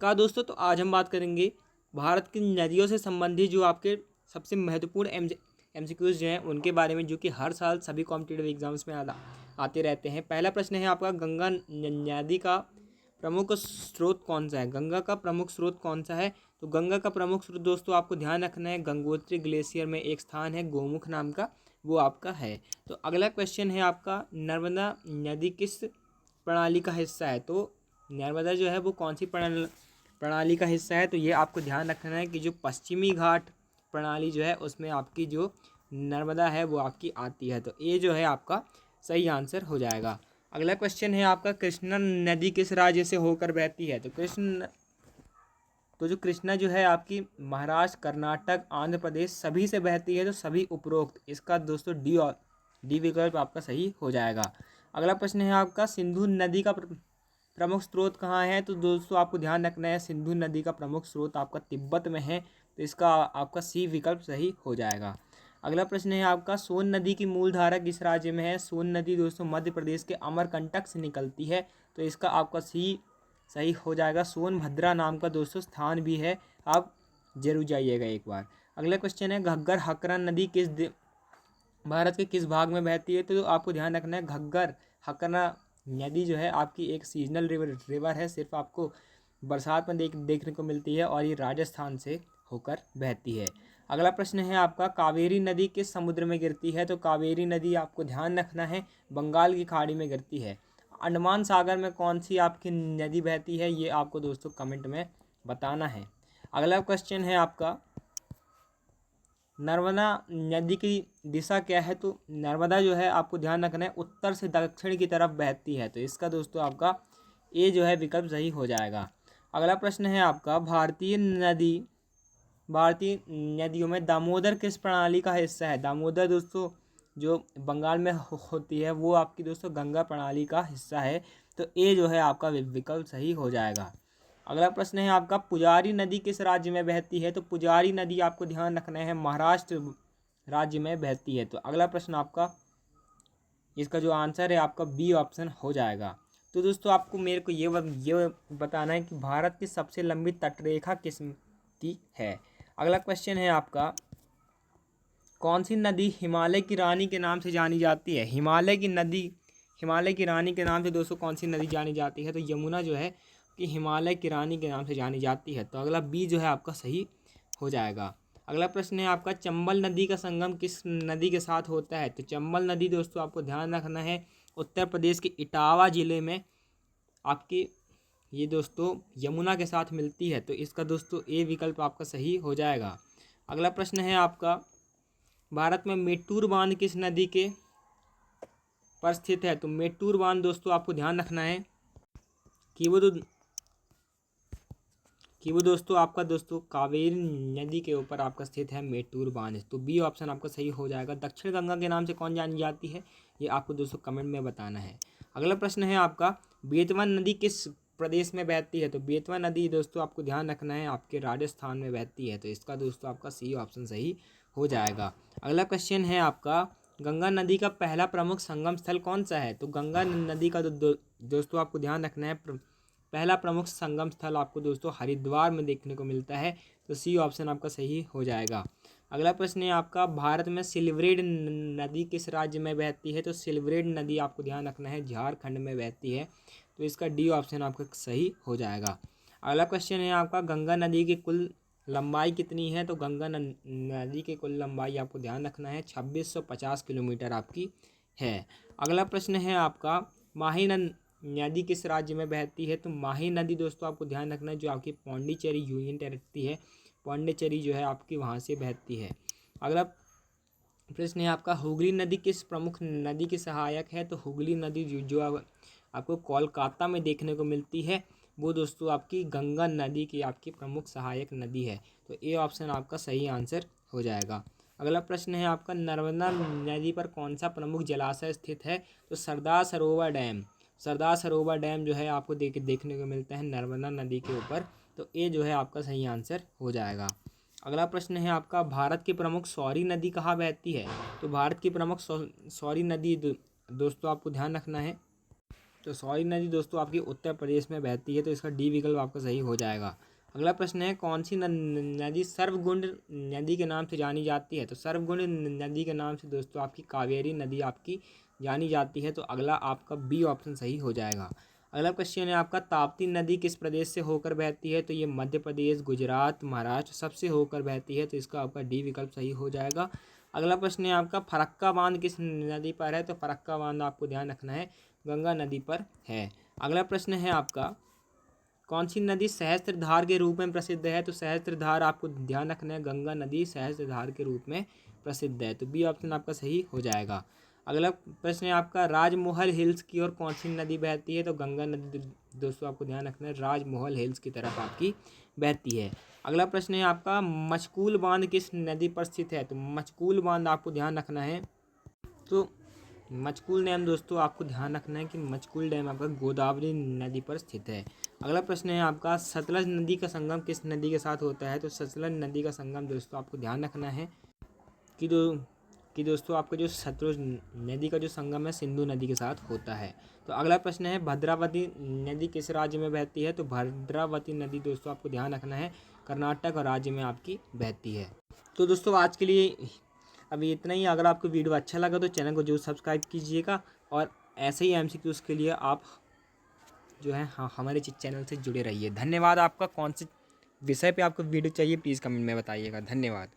नमस्कार दोस्तों, तो आज हम बात करेंगे भारत की नदियों से संबंधित जो आपके सबसे महत्वपूर्ण एमसीक्यूज जो हैं उनके बारे में, जो कि हर साल सभी कॉम्पिटिटिव एग्जाम्स में आते रहते हैं। पहला प्रश्न है आपका, गंगा नदी का प्रमुख स्रोत कौन सा है? गंगा का प्रमुख स्रोत कौन सा है? तो गंगा का प्रमुख स्रोत दोस्तों आपको ध्यान रखना है, गंगोत्री ग्लेशियर में एक स्थान है गोमुख नाम का, वो आपका है। तो अगला क्वेश्चन है आपका, नर्मदा नदी किस प्रणाली का हिस्सा है? तो नर्मदा जो है वो कौन सी प्रणाली का हिस्सा है? तो ये आपको ध्यान रखना है कि जो पश्चिमी घाट प्रणाली जो है उसमें आपकी जो नर्मदा है वो आपकी आती है। तो ये जो है आपका सही आंसर हो जाएगा। अगला क्वेश्चन है आपका, कृष्णा नदी किस राज्य से होकर बहती है? तो जो कृष्णा जो है आपकी महाराष्ट्र, कर्नाटक, आंध्र प्रदेश सभी से बहती है, तो सभी उपरोक्त। इसका दोस्तों डी विकल्प आपका सही हो जाएगा। अगला प्रश्न है आपका, सिंधु नदी का प्रमुख स्रोत कहाँ है? तो दोस्तों आपको ध्यान रखना है, सिंधु नदी का प्रमुख स्रोत आपका तिब्बत में है, तो इसका आपका सी विकल्प सही हो जाएगा। अगला प्रश्न है आपका, सोन नदी की मूल धारा किस राज्य में है? सोन नदी दोस्तों मध्य प्रदेश के अमरकंटक से निकलती है, तो इसका आपका सी सही हो जाएगा। सोनभद्रा नाम का दोस्तों स्थान भी है, आप जरूर जाइएगा एक बार। अगला क्वेश्चन है, घग्गर हकरा नदी भारत के किस भाग में बहती है? तो आपको ध्यान रखना है, घग्गर हकरा नदी जो है आपकी एक सीजनल रिवर है, सिर्फ आपको बरसात में देखने को मिलती है, और ये राजस्थान से होकर बहती है। अगला प्रश्न है आपका, कावेरी नदी किस समुद्र में गिरती है? तो कावेरी नदी आपको ध्यान रखना है बंगाल की खाड़ी में गिरती है। अंडमान सागर में कौन सी आपकी नदी बहती है? ये आपको दोस्तों कमेंट में बताना है। अगला क्वेश्चन है आपका, नर्मदा नदी की दिशा क्या है? तो नर्मदा जो है आपको ध्यान रखना है उत्तर से दक्षिण की तरफ बहती है, तो इसका दोस्तों आपका ए जो है विकल्प सही हो जाएगा। अगला प्रश्न है आपका, भारतीय नदियों में दामोदर किस प्रणाली का हिस्सा है? दामोदर दोस्तों जो बंगाल में होती है वो आपकी दोस्तों गंगा प्रणाली का हिस्सा है, तो ए जो है आपका विकल्प सही हो जाएगा। अगला प्रश्न है आपका, पुजारी नदी किस राज्य में बहती है? तो पुजारी नदी आपको ध्यान रखना है महाराष्ट्र राज्य में बहती है, तो अगला प्रश्न आपका इसका जो आंसर है आपका बी ऑप्शन हो जाएगा। तो दोस्तों आपको मेरे को ये बताना है कि भारत की सबसे लंबी तटरेखा किस की है। अगला क्वेश्चन है आपका, कौन सी नदी हिमालय की रानी के नाम से जानी जाती है? हिमालय की रानी के नाम से दोस्तों कौन सी नदी जानी जाती है? तो यमुना जो है कि हिमालय की रानी के नाम से जानी जाती है, तो अगला बी जो है आपका सही हो जाएगा। अगला प्रश्न है आपका, चंबल नदी का संगम किस नदी के साथ होता है? तो चंबल नदी दोस्तों आपको ध्यान रखना है उत्तर प्रदेश के इटावा जिले में आपकी ये दोस्तों यमुना के साथ मिलती है, तो इसका दोस्तों ए विकल्प आपका सही हो जाएगा। अगला प्रश्न है आपका, भारत में मेट्टूर बांध किस नदी के पर स्थित है? तो मेट्टूर बांध दोस्तों आपको ध्यान रखना है कि वो दोस्तों आपका दोस्तों कावेरी नदी के ऊपर आपका स्थित है मेट्टूर बांध, तो बी ऑप्शन आपका सही हो जाएगा। दक्षिण गंगा के नाम से कौन जानी जाती है? ये आपको दोस्तों कमेंट में बताना है। अगला प्रश्न है आपका, बेतवा नदी किस प्रदेश में बहती है? तो बेतवा नदी दोस्तों आपको ध्यान रखना है आपके राजस्थान में बहती है, तो इसका दोस्तों आपका सी ऑप्शन सही हो जाएगा। अगला क्वेश्चन है आपका, गंगा नदी का पहला प्रमुख संगम स्थल कौन सा है? तो गंगा नदी का दोस्तों आपको ध्यान रखना है पहला प्रमुख संगम स्थल आपको दोस्तों हरिद्वार में देखने को मिलता है, तो सी ऑप्शन आपका सही हो जाएगा। अगला प्रश्न है आपका, भारत में सिल्वरेड नदी किस राज्य में बहती है? तो सिल्वरेड नदी आपको ध्यान रखना है झारखंड में बहती है, तो इसका डी ऑप्शन आपका सही हो जाएगा। अगला क्वेश्चन है आपका, गंगा नदी की कुल लंबाई कितनी है? तो गंगा नदी की कुल लंबाई आपको ध्यान रखना है 2650 किलोमीटर आपकी है। अगला प्रश्न है आपका, माही नदी किस राज्य में बहती है? तो माही नदी दोस्तों आपको ध्यान रखना है जो आपकी पौंडीचेरी यूनियन टेरिटरी है, पौंडीचेरी जो है आपकी वहाँ से बहती है। अगला प्रश्न है आपका, हुगली नदी किस प्रमुख नदी की सहायक है? तो हुगली नदी जो आपको कोलकाता में देखने को मिलती है, वो दोस्तों आपकी गंगा नदी की आपकी प्रमुख सहायक नदी है, तो ए ऑप्शन आपका सही आंसर हो जाएगा। अगला प्रश्न है आपका, नर्मदा नदी पर कौन सा प्रमुख जलाशय स्थित है? तो सरदार सरोवर डैम जो है आपको देखने को मिलता है नर्मदा नदी के ऊपर, तो ये जो है आपका सही आंसर हो जाएगा। अगला प्रश्न है आपका, भारत की प्रमुख सौरी नदी कहाँ बहती है? तो भारत की प्रमुख सौरी नदी दोस्तों आपको ध्यान रखना है तो सॉरी नदी दोस्तों आपकी उत्तर प्रदेश में बहती है, तो इसका डी विकल्प आपका सही हो जाएगा। अगला प्रश्न है, कौन सी नदी सर्वगुण नदी के नाम से जानी जाती है? तो सर्वगुण नदी के नाम से दोस्तों आपकी कावेरी नदी आपकी जानी जाती है, तो अगला आपका बी ऑप्शन सही हो जाएगा। अगला क्वेश्चन है आपका, ताप्ती नदी किस प्रदेश से होकर बहती है? तो ये मध्य प्रदेश, गुजरात, महाराष्ट्र सबसे होकर बहती है, तो इसका आपका डी विकल्प सही हो जाएगा। अगला प्रश्न है आपका, फरक्का बांध किस नदी पर है? तो फरक्का बांध आपको ध्यान रखना है गंगा नदी पर है। अगला प्रश्न है आपका, कौन सी नदी सहस्त्रधार के रूप में प्रसिद्ध है? तो सहस्त्रधार आपको ध्यान रखना है गंगा नदी सहस्त्रधार के रूप में प्रसिद्ध है, तो बी ऑप्शन आपका सही हो जाएगा। अगला प्रश्न है आपका, राजमोहल हिल्स की ओर कौन सी नदी बहती है? तो गंगा नदी दोस्तों आपको ध्यान रखना है राजमोहल हिल्स की तरफ आपकी बहती है। अगला प्रश्न है आपका, मचकूल बांध किस नदी पर स्थित है? तो मचकूल बांध आपको ध्यान रखना है, तो मचकूल डैम दोस्तों आपको ध्यान रखना है कि मचकूल डैम आपका गोदावरी नदी पर स्थित है। अगला प्रश्न है आपका, सतलज नदी का संगम किस नदी के साथ होता है? तो सतलज नदी का संगम दोस्तों आपको ध्यान रखना है कि दोस्तों आपका जो सतलज नदी का जो संगम है सिंधु नदी के साथ होता है। तो अगला प्रश्न है, भद्रावती नदी किस राज्य में बहती है? तो भद्रावती नदी दोस्तों आपको ध्यान रखना है कर्नाटक राज्य में आपकी बहती है। तो दोस्तों आज के लिए अभी इतना ही। अगर आपको वीडियो अच्छा लगा तो चैनल को जरूर सब्सक्राइब कीजिएगा, और ऐसे ही एमसीक्यूज़ के लिए आप जो है हमारे चैनल से जुड़े रहिए। धन्यवाद आपका। कौन से विषय पे आपको वीडियो चाहिए प्लीज़ कमेंट में बताइएगा। धन्यवाद।